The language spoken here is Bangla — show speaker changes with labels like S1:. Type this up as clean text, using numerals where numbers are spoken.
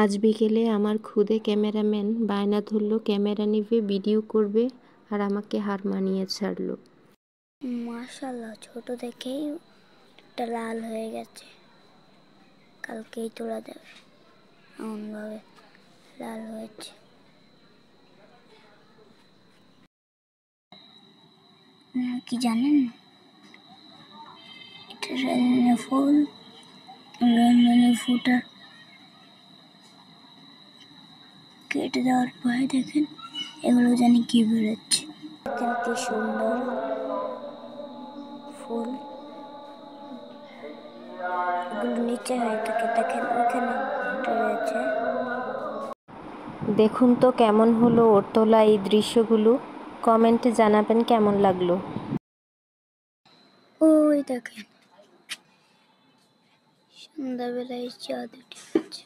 S1: আজ বিকেলে আমার খুদে ক্যামেরাম্যান বায়না ধরলো ক্যামেরা নিবে, ভিডিও করবে, আর আমাকে হার মানিয়ে ছাড়লো।
S2: মাশাআল্লাহ, ছোট দেখেই একটা লাল হয়ে গেছে, কালকেই তোলা যাবে, এমনভাবে লাল হয়েছে। কি জানেন, এটা রঞ্জনী ফুল, রঞ্জনী ফুলটা কেটে দেওয়ার পরে দেখেন এগুলো জানি কি বেরোচ্ছে। দেখেন কি সুন্দর ফুল, এগুলো নিচে হয়ে থাকে, দেখেন ওইখানে একটা রয়েছে।
S1: দেখুন তো কেমন হলো ওর তোলা এই দৃশ্যগুলো, কমেন্টে জানাবেন কেমন লাগলো।
S2: ওই দেখেন সন্ধ্যাবেলায় চাঁদ উঠে গেছে।